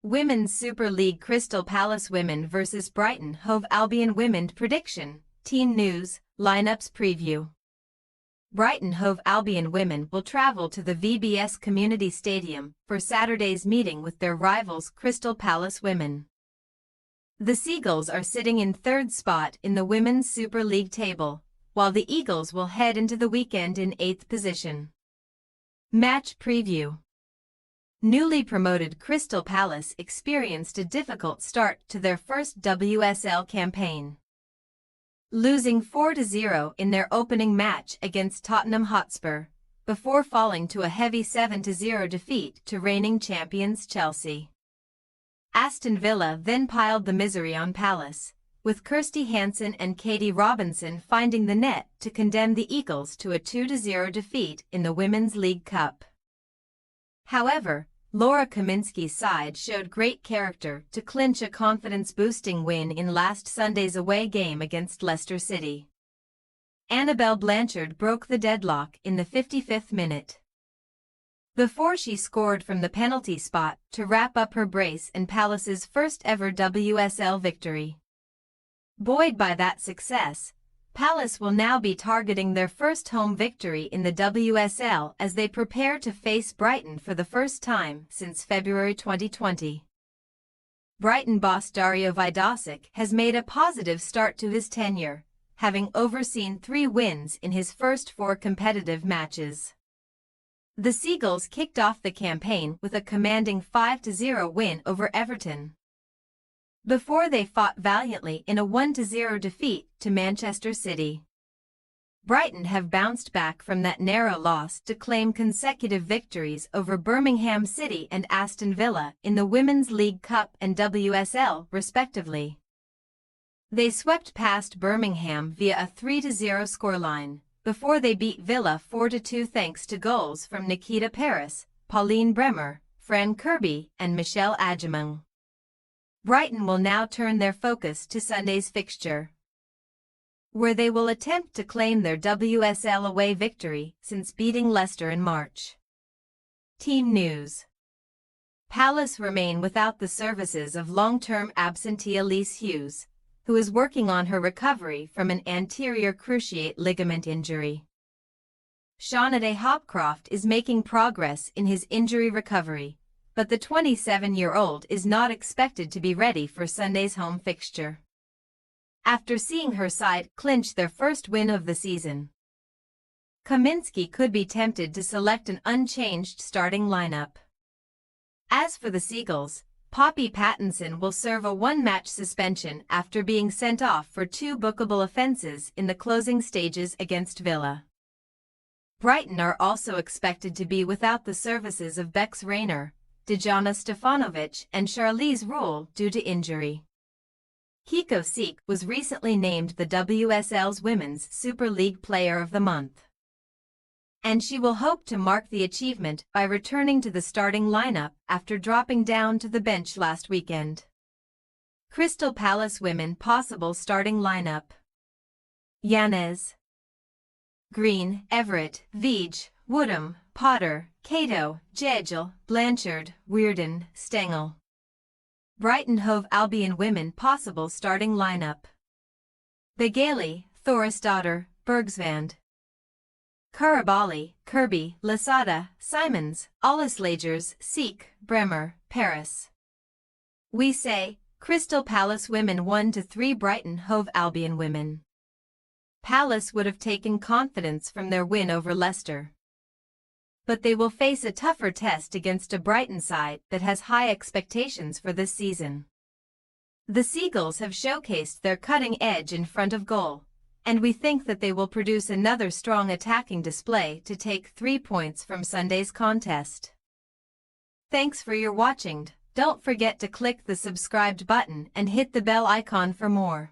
Women's Super League Crystal Palace Women vs Brighton Hove Albion Women Prediction, Team News, Lineups Preview. Brighton Hove Albion Women will travel to the VBS Community Stadium for Saturday's meeting with their rivals Crystal Palace Women. The Seagulls are sitting in third spot in the Women's Super League table, while the Eagles will head into the weekend in 8th position. Match Preview. Newly promoted Crystal Palace experienced a difficult start to their first WSL campaign, losing 4-0 in their opening match against Tottenham Hotspur, before falling to a heavy 7-0 defeat to reigning champions Chelsea. Aston Villa then piled the misery on Palace, with Kirsty Hansen and Katie Robinson finding the net to condemn the Eagles to a 2-0 defeat in the Women's League Cup. However, Laura Kaminski's side showed great character to clinch a confidence-boosting win in last Sunday's away game against Leicester City. Annabelle Blanchard broke the deadlock in the 55th minute, before she scored from the penalty spot to wrap up her brace and Palace's first-ever WSL victory. Buoyed by that success, Palace will now be targeting their first home victory in the WSL as they prepare to face Brighton for the first time since February 2020. Brighton boss Dario Vidosic has made a positive start to his tenure, having overseen 3 wins in his first 4 competitive matches. The Seagulls kicked off the campaign with a commanding 5-0 win over Everton, before they fought valiantly in a 1-0 defeat to Manchester City. Brighton have bounced back from that narrow loss to claim consecutive victories over Birmingham City and Aston Villa in the Women's League Cup and WSL, respectively. They swept past Birmingham via a 3-0 scoreline, before they beat Villa 4-2 thanks to goals from Nikita Paris, Pauline Bremer, Fran Kirby, and Michelle Adjemang. Brighton will now turn their focus to Sunday's fixture, where they will attempt to claim their WSL away victory since beating Leicester in March. Team News. Palace remain without the services of long-term absentee Elise Hughes, who is working on her recovery from an anterior cruciate ligament injury. Shawnade Hopcroft is making progress in his injury recovery, but the 27-year-old is not expected to be ready for Sunday's home fixture, after seeing her side clinch their first win of the season. Kaminski could be tempted to select an unchanged starting lineup. As for the Seagulls, Poppy Pattinson will serve a 1-match suspension after being sent off for 2 bookable offences in the closing stages against Villa. Brighton are also expected to be without the services of Bex Rayner, Dejana Stefanovic and Charlize Rule due to injury. Hiko Seek was recently named the WSL's Women's Super League Player of the Month, and she will hope to mark the achievement by returning to the starting lineup after dropping down to the bench last weekend. Crystal Palace Women possible starting lineup: Yanez, Green, Everett, Veege, Woodham, Potter, Cato, Jegel, Blanchard, Weirden, Stengel. Brighton Hove Albion Women possible starting lineup: Begaley, Thorisdottir, Bergsvand, Karabali, Kirby, Lasada, Simons, Ollislagers, Seek, Bremer, Paris. We say, Crystal Palace Women 1-3 Brighton Hove Albion Women. Palace would have taken confidence from their win over Leicester, but they will face a tougher test against a Brighton side that has high expectations for this season. The Seagulls have showcased their cutting edge in front of goal, and we think that they will produce another strong attacking display to take 3 points from Sunday's contest. Thanks for your watching. Don't forget to click the subscribed button and hit the bell icon for more.